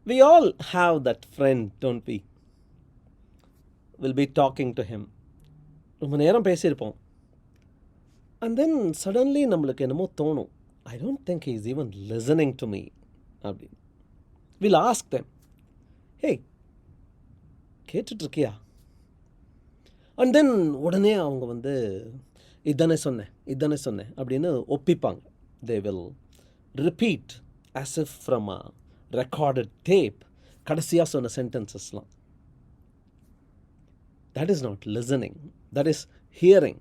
We all have that friend, don't we? We'll be talking to him. ரொம்ப நேரம் பேசியிருப்போம். And then suddenly நம்மளுக்கு என்னமோ தோணும், I don't think he's even listening to me அப்படி. We'll ask them, hey, கேட்டுட்ருக்கியா? And then உடனே அவங்க வந்து இதானே சொன்னேன் அப்படின்னு ஒப்பிப்பாங்க. They will repeat as if from a recorded tape கடைசியாக சொன்ன சென்டென்சஸ்லாம். That is not listening, that is hearing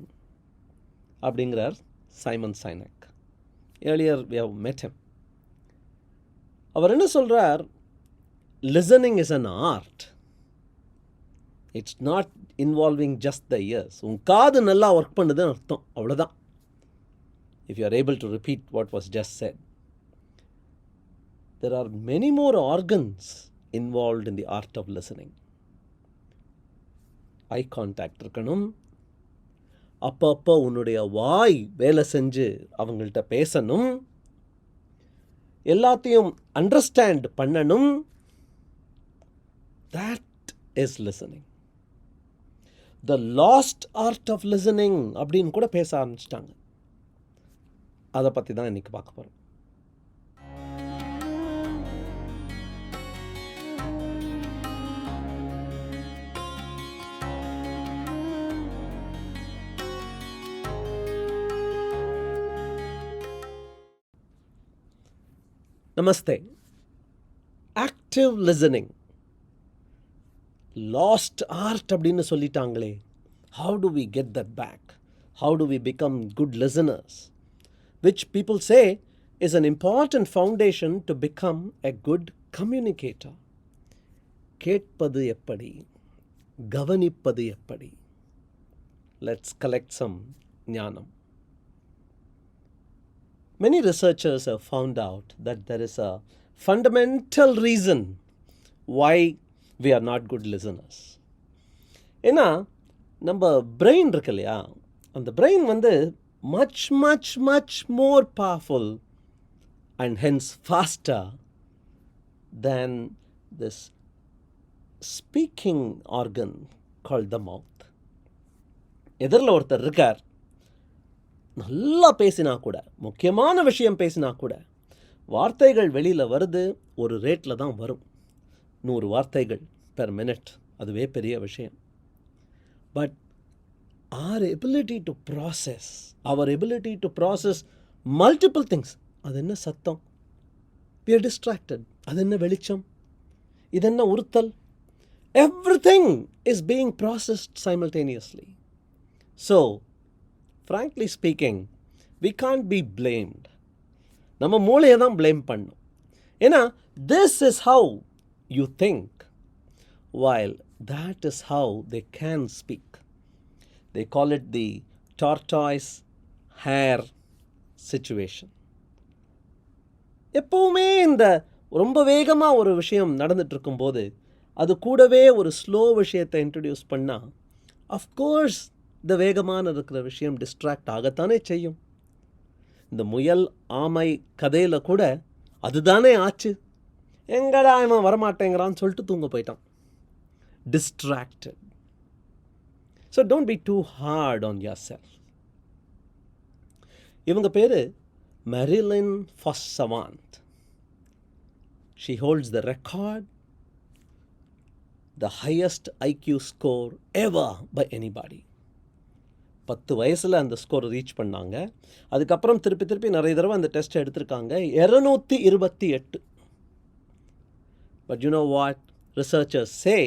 அப்படிங்கிறார் Simon Sinek. Earlier we have met him. அவர் என்ன சொல்கிறார்? Listening is an art. It's not involving just the ears. உன் காது நல்லா ஒர்க் பண்ணுதுன்னு அர்த்தம், அவ்வளோதான். If you are able to repeat what was just said. There are many more organs involved in the art of listening. Eye contact இருக்கணும். அப்பப்போ உன்னுடைய வாய் வேலை செஞ்சு அவங்கள்ட்ட பேசணும். எல்லாத்தையும் அண்டர்ஸ்டாண்ட் பண்ணணும். That is listening. The lost art of listening அப்படின்னு கூட பேச ஆரம்பிச்சிட்டாங்க. அதை பற்றி தான் இன்னைக்கு பார்க்க போகிறோம். நமஸ்தே. ஆக்டிவ் லிசனிங் லாஸ்ட் ஆர்ட் அப்படின்னு சொல்லிட்டாங்களே. How do we get that back? How do we become good listeners? Which people say is an important foundation to become a good communicator. கேட்பது எப்படி? கவனிப்பது எப்படி? லெட்ஸ் கலெக்ட் சம் ஞானம். Many researchers have found out that there is a fundamental reason why we are not good listeners. ஏன்னா நம்ம brain இருக்கு இல்லையா, அந்த பிரெயின் வந்து much much much more powerful and hence faster than this speaking organ called the mouth. எதிரில் ஒருத்தர் இருக்கார், நல்லா பேசினா கூட, முக்கியமான விஷயம் பேசினா கூட, வார்த்தைகள் வெளியில் வருது, ஒரு ரேட்டில் தான் வரும். 100 வார்த்தைகள் பெர் மினிட், அதுவே பெரிய விஷயம். But our ability to process multiple things, அது என்ன சத்தம், we are distracted, அது என்ன வெளிச்சம், இது என்ன உறுத்தல், everything is being processed simultaneously. So frankly speaking, we can't be blamed. நம்ம மூளையை தான் blame பண்ணணும். ஏன்னா this is how you think, while that is how they can speak. They call it the tortoise hare situation. எப்பவுமே இந்த ரொம்ப வேகமாக ஒரு விஷயம் நடந்துட்டு இருக்கும்போது அது கூடவே ஒரு ஸ்லோ விஷயத்தை இன்ட்ரடியூஸ் பண்ணால் அஃப்கோர்ஸ் இந்த வேகமான இருக்கிற விஷயம் டிஸ்ட்ராக்ட் ஆகத்தானே செய்யும். இந்த முயல் ஆமை கதையில் கூட அதுதானே ஆச்சு. எங்கடா இவன் வரமாட்டேங்கிறான்னு சொல்லிட்டு தூங்க போயிட்டான். Distracted. So don't be too hard on yourself. இவங்க பேர் Marilyn Savant. She holds the record, the highest IQ score ever by anybody. 10 வயசில் அந்த ஸ்கோர் ரீச் பண்ணாங்க. அதுக்கப்புறம் திருப்பி நிறைய தடவை அந்த டெஸ்ட்டை எடுத்திருக்காங்க. 228. But you know what? Researchers say,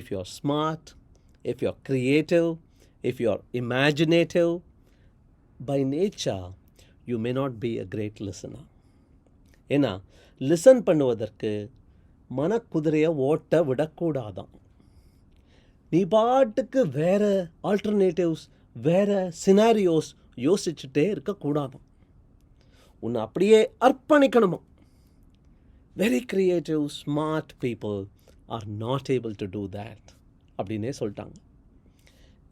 if you're smart, if you're creative, if you're imaginative, by nature, you may not be a great listener. ஏன்னா லிசன் பண்ணுவதற்கு மனக்குதிரையை ஓட்ட விடக்கூடாதான். நீ பாட்டுக்கு வேறு ஆல்டர்னேட்டிவ்ஸ், வேறு சினாரியோஸ் யோசிச்சுட்டே இருக்கக்கூடாதான். உன்னை அப்படியே அர்ப்பணிக்கணுமா. Very creative smart people are not able to do that அப்படின்னே சொல்லிட்டாங்க.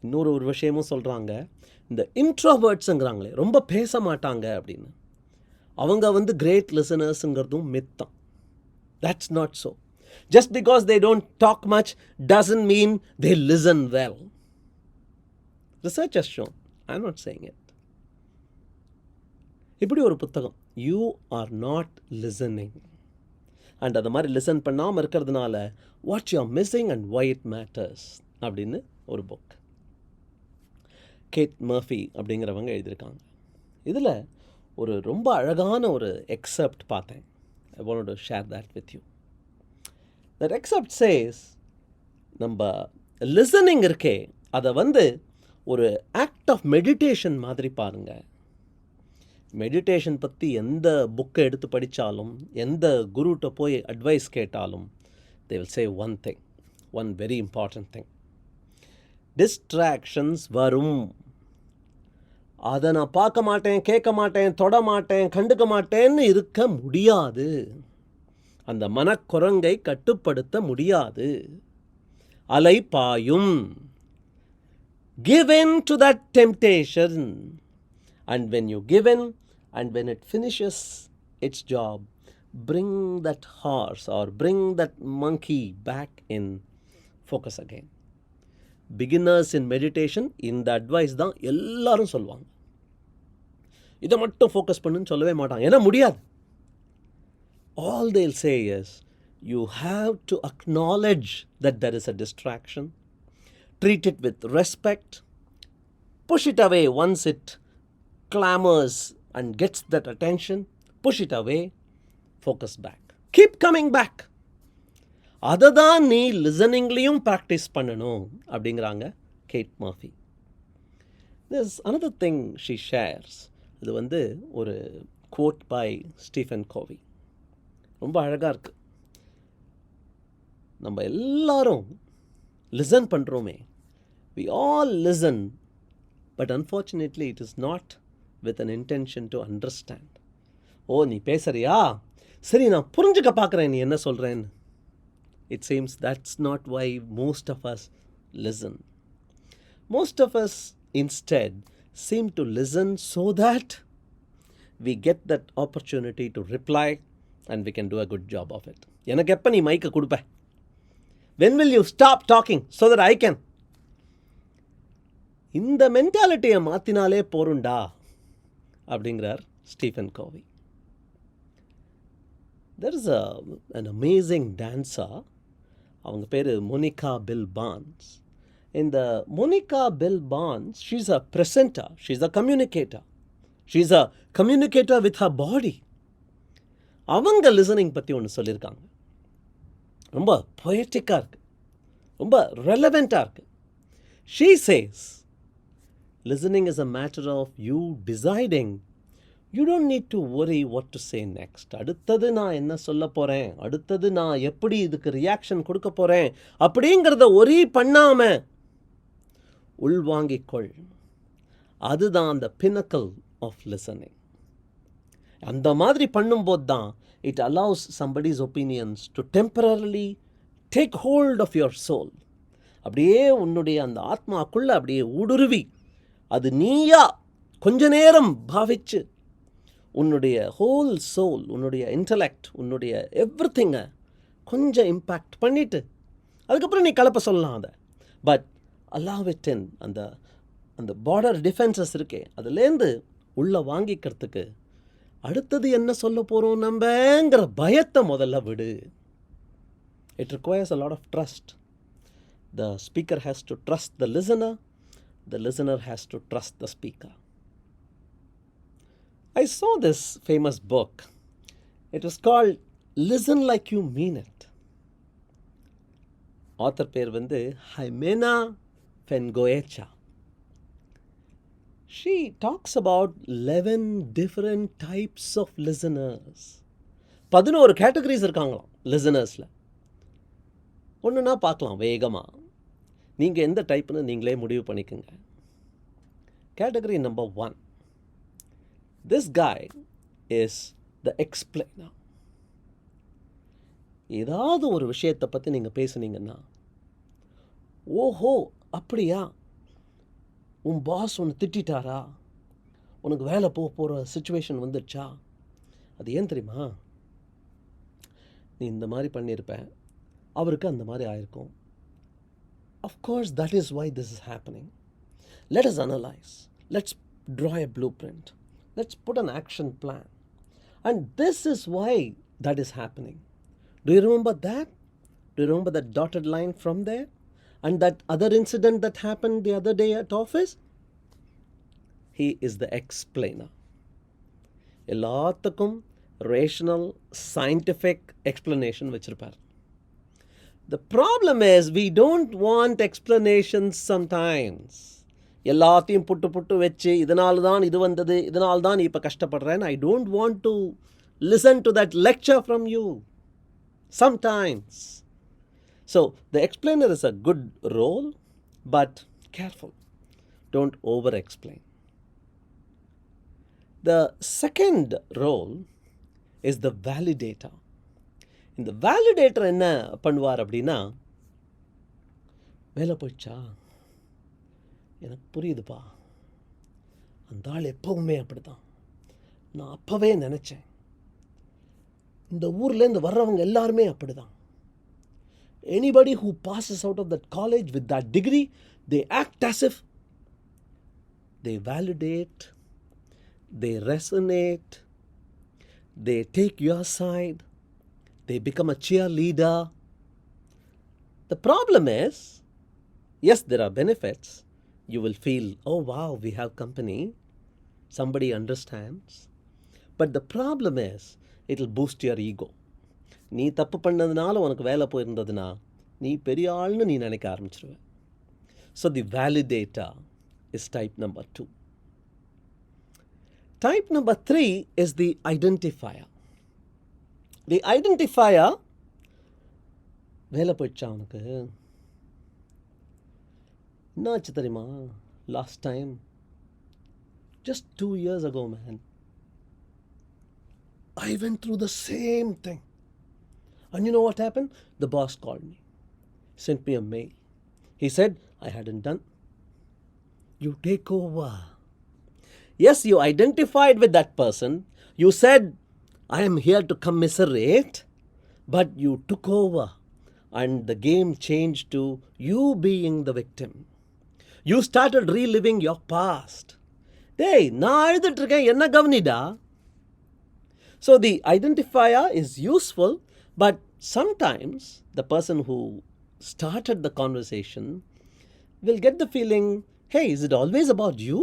இன்னொரு விஷயமும் சொல்கிறாங்க, இந்த இன்ட்ரோவர்ட்ஸுங்கிறாங்களே, ரொம்ப பேச மாட்டாங்க அப்படின்னு, அவங்க கிரேட் லிசனர்ஸுங்கிறதும் மித்தான். That's not so. Just because they don't talk much doesn't mean they listen well. Research has shown. I'm not saying it. இப்படி ஒரு புத்தகம், you are not listening, and அது மாதிரி லிசன் பண்ணாமல் இருக்கிறதுனால what you are missing and why it matters அப்படின்னு ஒரு book gate Murphy அப்படிங்கிறவங்க எழுதியிருக்காங்க. இதில் ஒரு ரொம்ப அழகான ஒரு எக்ஸப்ட் பார்த்தேன். I wanted to share that with you. That excerpt says, நம்ம listening இருக்கே, அதை ஒரு ஆக்ட் ஆஃப் மெடிடேஷன் மாதிரி பாருங்கள். மெடிடேஷன் பற்றி எந்த புக்கை எடுத்து படித்தாலும், எந்த குருட்ட போய் அட்வைஸ் கேட்டாலும், they will say one thing, one very important thing. Distractions வரும். அதை நான் பார்க்க மாட்டேன், கேட்க மாட்டேன், தொட மாட்டேன், கண்டுக்க மாட்டேன்னு இருக்க முடியாது. அந்த மனக்குரங்கை கட்டுப்படுத்த முடியாது. அலை பாயும். Give in to that temptation. And when you give in, and when it finishes its job, bring that horse or bring that monkey back in focus again. Beginners in meditation, இந்த அட்வைஸ் தான் எல்லாரும் சொல்லுவாங்க. இதை மட்டும் focus பண்ணுன்னு சொல்லவே மாட்டாங்க, ஏன்னா முடியாது. All they'll say is, you have to acknowledge that there is a distraction, treat it with respect, push it away once it clamors and gets that attention, push it away, focus back, keep coming back. அதை தான் நீ லிசனிங்லேயும் practice பண்ணணும் அப்படிங்கிறாங்க Kate Murphy. This another thing she shares. இது ஒரு code by Stephen கோவி. ரொம்ப அழகாக இருக்குது. நம்ம எல்லாரும் listen பண்ணுறோமே, we all listen, but unfortunately it is not with an intention to understand. ஓ, நீ பேசுறியா, சரி நான் புரிஞ்சுக்க பார்க்குறேன் நீ என்ன சொல்கிறேன்னு. It seems that's not why most of us listen. Most of us instead seem to listen so that we get that opportunity to reply and we can do a good job of it. எனக்கு எப்போ நீ மைக்கை கொடுப்ப? When will you stop talking so that I can? இந்த மென்டாலிட்டியை மாற்றினாலே போருண்டா அப்படிங்கிறார் Stephen Covey. There is an amazing dancer. அவங்க பேர் மோனிகா பில் பான்ஸ். இந்த மோனிகா பில் பான்ஸ், she's a presenter, she's a communicator, she's a communicator with her body. அவங்க லிசனிங் பற்றி ஒன்று சொல்லியிருக்காங்க, ரொம்ப பொயட்டிக்காக இருக்குது, ரொம்ப ரெலவெண்ட்டாக இருக்குது. She says, listening is a matter of you deciding. You don't need to worry what to say next. அடுத்தது நான் என்ன சொல்ல போகிறேன், அடுத்தது நான் எப்படி இதுக்கு ரியாக்ஷன் கொடுக்க போகிறேன் அப்படிங்கிறத ஒரே பண்ணாமல் உள்வாங்கிக்கொள். அதுதான் அந்த பினக்கல் ஆஃப் லிசனிங். அந்த மாதிரி பண்ணும்போது தான் it allows somebody's opinions to temporarily take hold of your soul. அப்படியே உன்னுடைய அந்த ஆத்மாக்குள்ளே அப்படியே ஊடுருவி அது நீயா கொஞ்ச நேரம் பாவிச்சு உன்னுடைய ஹோல் சோல், உன்னுடைய இன்டலெக்ட், உன்னுடைய எவ்ரிதிங்கை கொஞ்சம் இம்பேக்ட் பண்ணிவிட்டு அதுக்கப்புறம் நீ கலப்ப சொல்லலாம் அதை. But allow it in. அந்த பார்டர் டிஃபென்சஸ் இருக்கே, அதுலேருந்து உள்ளே வாங்கிக்கிறதுக்கு அடுத்தது என்ன சொல்ல போகிறோம் நம்மங்கிற பயத்தை முதல்ல விடு. It requires a lot of trust. The speaker has to trust the listener has to trust the speaker. I saw this famous book. It was called Listen Like You Mean It. Author பேர் Ximena Vengoechea. She talks about 11 different types of listeners. 11 categories இருக்காங்களாம் லிசனர்ஸில். ஒன்றுனா பார்க்கலாம் வேகமாக. நீங்கள் எந்த டைப்புன்னு நீங்களே முடிவு பண்ணிக்கோங்க. Category number 1. This guy is the explainer. ஏதாவது ஒரு விஷயத்தை பற்றி நீங்கள் பேசுனீங்கன்னா, ஓஹோ அப்படியா, உன் பாஸ் ஒன்று திட்டாரா, உனக்கு வேலை போகிற சுச்சுவேஷன் வந்துடுச்சா, அது ஏன் தெரியுமா, நீ இந்த மாதிரி பண்ணியிருப்ப, அவருக்கு அந்த மாதிரி ஆயிருக்கும். Of course, that is why this is happening. Let us analyze. Let's draw a blueprint. Let's put an action plan. And this is why that is happening. Do you remember that? Do you remember that dotted line from there? And that other incident that happened the other day at office? He is the explainer. எல்லாத்துக்கும் rational, scientific explanation வச்சிருப்பார். The problem is we don't want explanations sometimes. எல்லாத்தையும் புட்டு வச்சு இதனால தான் இது வந்தது, இதனால தான் நீ இப்போ கஷ்டப்படுறேன். I don't want to listen to that lecture from you sometimes. So the explainer is a good role, but careful. Don't over explain. The second role is the validator. இந்த வேலிடேட்டர் என்ன பண்ணுவார் அப்படின்னா, வேலை போயிடுச்சா, எனக்கு புரியுதுப்பா, அந்த ஆள் எப்பவுமே அப்படி தான், நான் அப்போவே நினச்சேன், இந்த ஊர்லேருந்து வர்றவங்க எல்லாருமே அப்படி தான். Anybody who passes out of that college with that degree, they act as if they validate, they resonate, they take your side, they become a cheerleader. The problem is, yes, there are benefits. You will feel, oh wow, we have company, somebody understands. But the problem is, it will boost your ego. நீ தப்பு பண்ணதுனால உனக்கு வேலை போயிருந்ததுன்னா நீ பெரிய ஆள்னு நீ நினைக்க ஆரம்பிச்சிருவ. So the validator is type number 2. Type number 3 is the identifier. The identifier, வேலை போயிடுச்சா உனக்கு, என்னாச்சு தெரியுமா, last time, just 2 years ago, man, I went through the same thing. And you know what happened? The boss called me, sent me a mail. He said, I hadn't done. You take over. Yes, you identified with that person. You said, I am here to commiserate, but you took over. And the game changed to you being the victim. You started reliving your past. Hey, நான் அழுதுட்டு இருக்கேன், என்ன கவனிடா. So the identifier is useful, but sometimes the person who started the conversation will get the feeling, hey, is it always about you?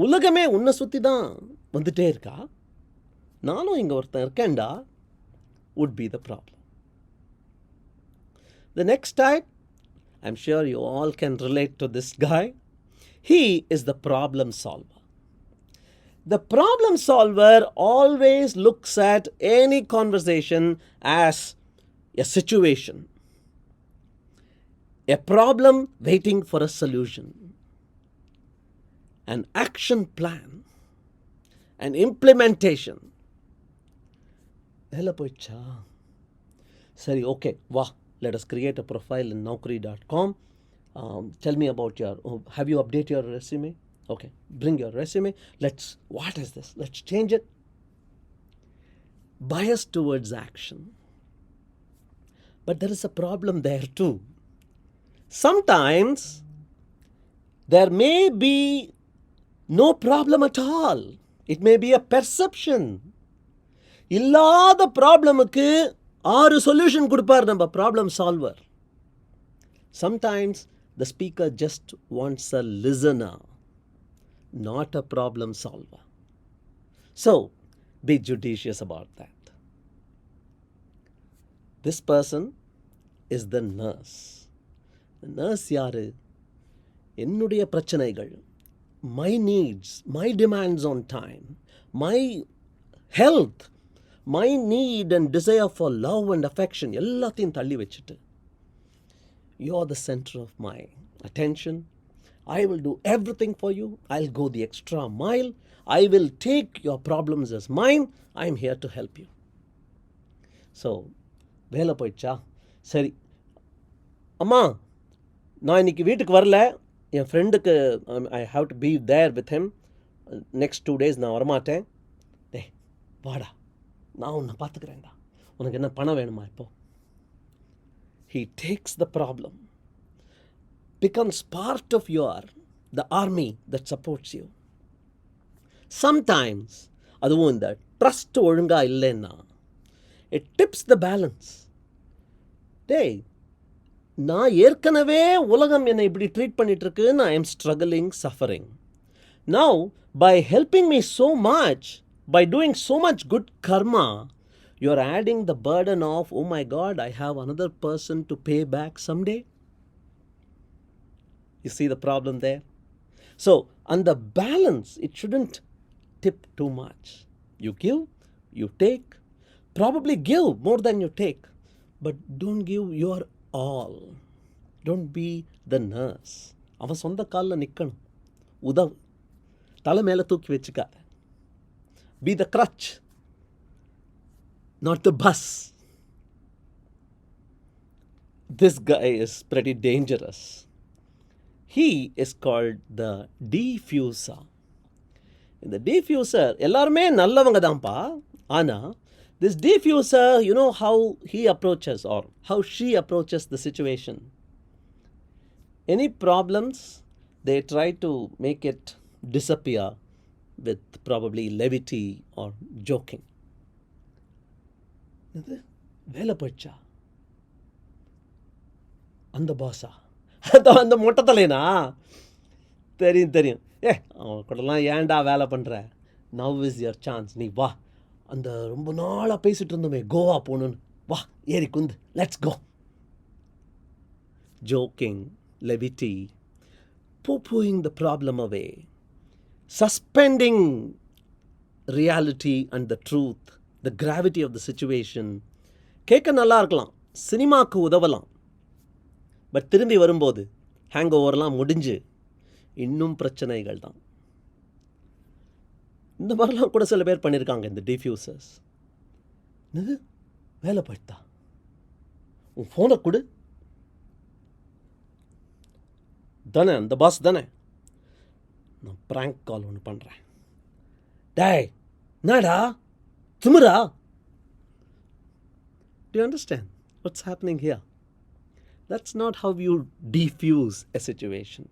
உலகமே உன்னை சுற்றி தான் வந்துட்டே இருக்கா, நானும் இங்கே ஒருத்தன் இருக்கேன்டா, would be the problem. The next type, I'm sure you all can relate to this guy. He is the problem solver. The problem solver always looks at any conversation as a situation, a problem waiting for a solution, an action plan, an implementation. வேலை போயிடுச்சா, சரி, okay, வா, let us create a profile in naukri.com. Tell me about your, have you updated your resume? Okay, bring your resume. What is this? Let's change it. Bias towards action. But there is a problem there too. Sometimes there may be no problem at all. It may be a perception. இல்லாத ப்ராப்ளமுக்கு 6 solution கொடுப்பார் நம்ம problem solver. Sometimes the speaker just wants a listener, not a problem solver. So be judicious about that. This person is the nurse. The nurse யாரு? என்னுடைய பிரச்சனைகள், my needs, my demands on time, my health, my need and desire for love and affection எல்லாத்தையும் தள்ளி வச்சுட்டு, you're the center of my attention. I will do everything for you. I'll go the extra mile. I will take your problems as mine. I'm here to help you. So, வேலை போயிடுச்சா, சரி, அம்மா நான் இன்னைக்கு வீட்டுக்கு வரல, என் ஃப்ரெண்டுக்கு I have to be there with him, next 2 days நான் வரமாட்டேன். வாடா, நான் உன்னை பார்த்துக்கிறேன்டா, உனக்கு என்ன பணம் வேணுமா இப்போ? he takes the problem, becomes part of the army that supports you. Sometimes அதுவும் இந்த ட்ரஸ்ட் ஒழுங்கா இல்லைன்னா it tips the balance. டேய், நான் ஏற்கனவே உலகம் என்னை இப்படி ட்ரீட் பண்ணிட்டு இருக்குன்னு I am struggling, suffering. Now, by helping me so much, by doing so much good karma, you are adding the burden of, oh my God, I have another person to pay back someday. You see the problem there? So, on the balance, it shouldn't tip too much. You give, you take, probably give more than you take, but don't give your all. Don't be the nurse. அவன் சொந்த காலில் நிற்கணும், உதவு, தலை மேலே தூக்கி வச்சுக்காத. Be the crutch, not the bus. This guy is pretty dangerous. He is called the Defuser. இந்த Defuser எல்லாருமே நல்லவங்க தான்ப்பா. ஆனால் this Defuser, you know how he approaches or how she approaches the situation. Any problems, they try to make it disappear with probably levity or joking. வேலை போயிடுச்சா? அந்த பாஸா? அந்த மொட்டை தலைனா? தெரியும். அவன் கூடலாம் ஏன்டா வேலை பண்ணுற? Now is your chance. நீ வா, அந்த ரொம்ப நாளாக பேசிகிட்டு இருந்தோமே கோவா போகணுன்னு, வா ஏறி குந்து, let's go. Joking, levity, poo-pooing the problem away, suspending reality and the truth, the gravity of the situation. கேட்க நல்லா இருக்கலாம், சினிமாவுக்கு உதவலாம். பட் திரும்பி வரும்போது ஹேங் ஓவர்லாம் முடிஞ்சு இன்னும் பிரச்சனைகள் தான். இந்த மாதிரிலாம் கூட சில பேர் பண்ணியிருக்காங்க இந்த டிஃப்யூசர்ஸ். என்னது வேலை போயிட்டா? உன் ஃபோனை கொடு தானே, அந்த பாஸ் தானே, நான் ப்ராங்க் கால் ஒன்று பண்ணுறேன். டேய் என்னடா திமிரா? Do you understand what's happening here? That's not how you defuse a situation.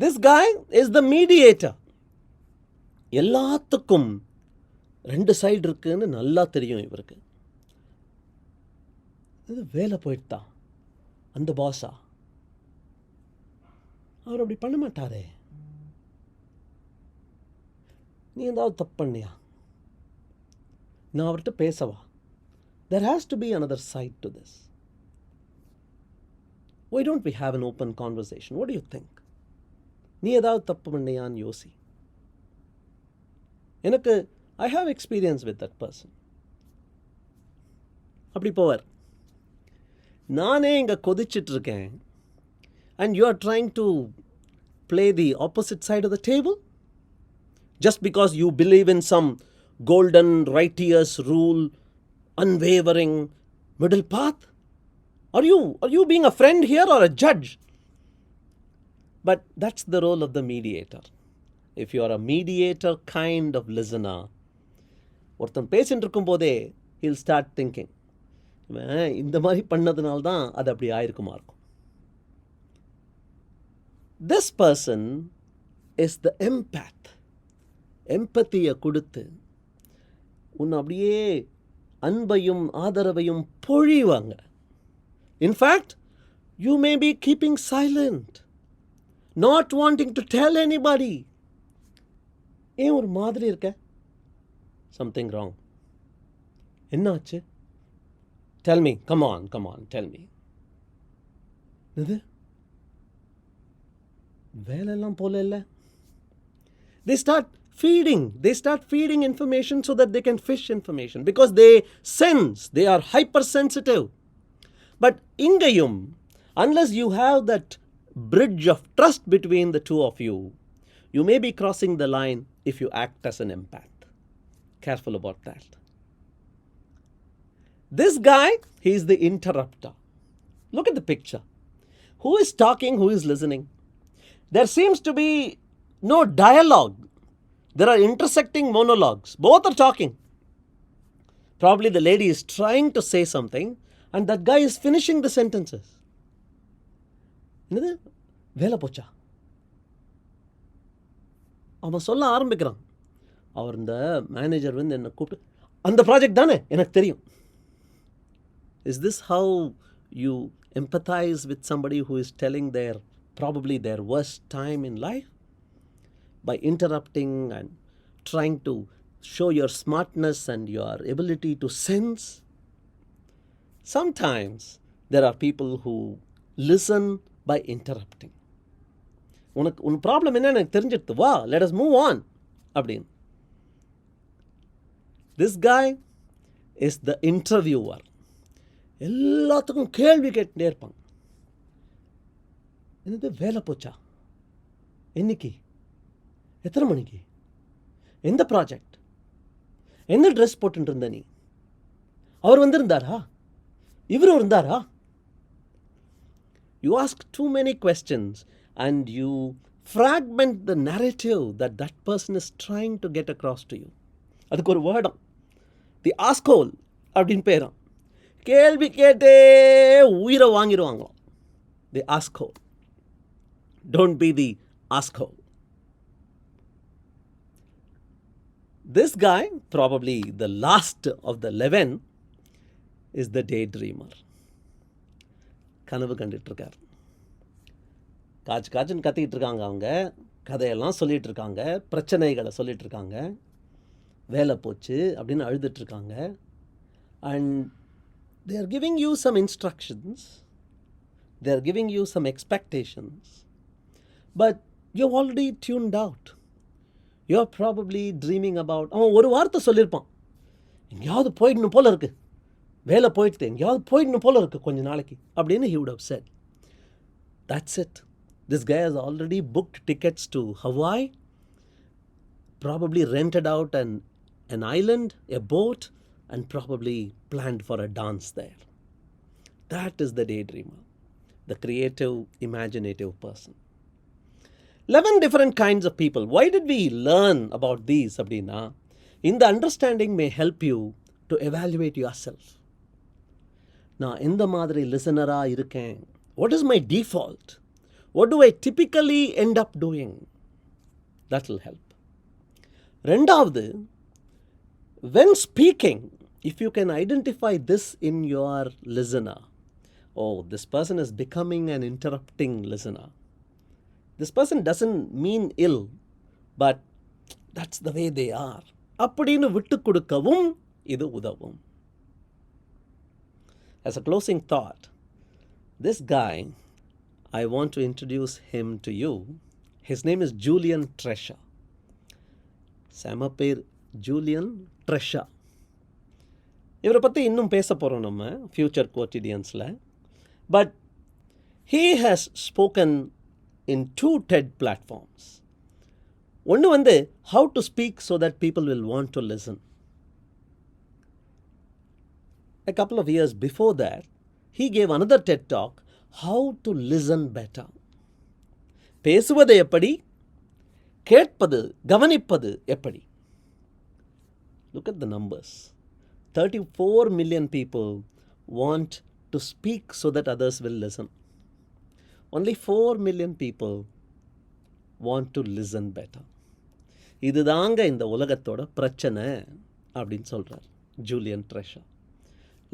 This guy is the mediator. எல்லாத்துக்கும் ரெண்டு சைடு இருக்குன்னு நல்லா தெரியும் இவருக்கு. இது வேலை போயிட்டா அந்த பாஸா? அவர் அப்படி பண்ண மாட்டாரே. நீ ஏதாவது தப்பு பண்ணியா? நான் அவர்கிட்ட பேசவா? There has to be another side to this. Why don't we have an open conversation? What do you think? நீ ஏதாவது தப்பு பண்ணியான்னு யோசி. எனக்கு I have experience with that person. அப்படி போவார். நானே இங்கே கொதிச்சிட்டு இருக்கேன் and you are trying to play the opposite side of the table just because you believe in some golden righteous rule, unwavering middle path. Are you being a friend here or a judge? But that's the role of the mediator. If you are a mediator kind of listener, ஒருத்தன் பேசிட்டு இருக்கும் போதே he'll start thinking, இந்த மாதிரி பண்ணதுனால தான் அது அப்படி ஆயிருக்குமா இருக்கும். This person is the empath. எம்பத்தியை கொடுத்து உன்னை அப்படியே அன்பையும் ஆதரவையும் பொழிவாங்க. In fact, you may be keeping silent, not wanting to tell anybody. ஏன் ஒரு மாதிரி இருக்க? Something wrong. என்னாச்சு? Tell me, come on, tell me. இது வேலையெல்லாம் போல இல்லை. They start feeding information so that they can fish information because they sense, they are hypersensitive. But ingayum, unless you have that bridge of trust between the two of you, you may be crossing the line if you act as an empath. Careful about that. This guy, he is the interrupter. Look at the picture. Who is talking, who is listening? There seems to be no dialogue. There are intersecting monologues. Both are talking. Probably the lady is trying to say something And that guy is finishing the sentences. என்னது வேலை போச்சா? அவன் சொல்ல ஆரம்பிக்கிறான். அவர் இந்த manager வந்து என்னை கூப்பிட்டு, அந்த ப்ராஜெக்ட் தானே எனக்கு தெரியும். Is this how you empathize with somebody who is telling probably their worst time in life? By interrupting and trying to show your smartness and your ability to sense. Sometimes there are people who listen by interrupting. உன் problem என்ன எனக்கு தெரிஞ்சிடுது, வா let us move on அப்படின்னு. This guy is the interviewer. எல்லாத்துக்கும் கேள்வி கேட்டுட்டே இருப்பாங்க. என்னது வேலை போச்சா? என்னைக்கு? எத்தனை மணிக்கு? எந்த ப்ராஜெக்ட்? என்ன ட்ரெஸ் போட்டுட்டு இருந்த நீ? அவர் வந்திருந்தாரா? இவரும் இருந்தாரா? You ask too many questions and you fragment the narrative that person is trying to get across to you. அதுக்கு ஒரு வேர்டம், தி ஆஸ்கோல் அப்படின்னு பேராம். கேள்வி கேட்டே உயிரை வாங்கிடுவாங்களாம். தி ஆஸ்கோல். Don't be the asshole. This guy, probably the last of the 11, is the daydreamer. கனவு கண்டுட்டு இருக்கார். காச்சுன்னு கத்திக்கிட்டு இருக்காங்க. அவங்க கதையெல்லாம் சொல்லிகிட்டு இருக்காங்க, பிரச்சனைகளை சொல்லிகிட்டு இருக்காங்க, வேலை போச்சு அப்படின்னு அழுதுட்டு இருக்காங்க. And they are giving you some instructions, they are giving you some expectations, but you're already tuned out. You're probably dreaming about, அவன் ஒரு வார்த்தை சொல்லியிருப்பான், எங்கேயாவது போயிடணும் போல இருக்கு, வேலை போயிடுது, எங்கேயாவது போயிடணும் போல இருக்கு கொஞ்ச நாளைக்கு அப்படின்னு he would have said. That's it. This guy has already booked tickets to Hawaii, probably rented out an island, a boat, and probably planned for a dance there. That is the daydreamer, the creative, imaginative person. 11 different kinds of people. Why did we learn about these? Abdina, in the understanding may help you to evaluate yourself. Now, in the madri listener iruken, what is my default? What do I typically end up doing? That will help. Rendavadu, when speaking, if you can identify this in your listener, oh, this person is becoming an interrupting listener. This person doesn't mean ill, but that's the way they are. அப்படின்னு விட்டு கொடுக்கவும் இது உதவும். As a closing thought, this guy, I want to introduce him to you. His name is Julian Treasure. செம பேர், Julian ட்ரெஷா. இவரை பற்றி இன்னும் பேச போகிறோம் நம்ம ஃபியூச்சர் குவோட்டிடியன்ஸில். But he has spoken in 2 TED platforms. ஒன்று வந்து how to speak so that people will want to listen. A couple of years before that, he gave another TED talk, how to listen better. பேசுவது எப்படி, கேட்பது, கவனிப்பது எப்படி. Look at the numbers. 34 million people want to speak so that others will listen. Only 4 million people want to listen better. இதுதாங்க இந்த உலகத்தோட பிரச்சனை அப்படின்னு சொல்கிறார் Julian ட்ரெஷா.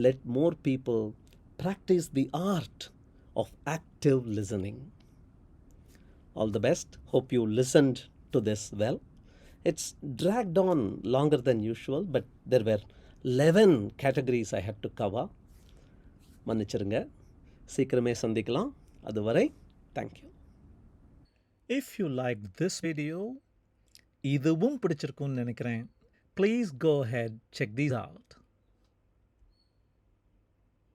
Let more people practice the art of active listening. All the best. Hope you listened to this well. It's dragged on longer than usual, but there were 11 categories I had to cover. மன்னிச்சிருங்க, சீக்கிரமே சந்திக்கலாம். அதுவரை thank you. If you liked this video, இதுவும் பிடிச்சிருக்கும்னு நினைக்கிறேன். Please go ahead, check these out.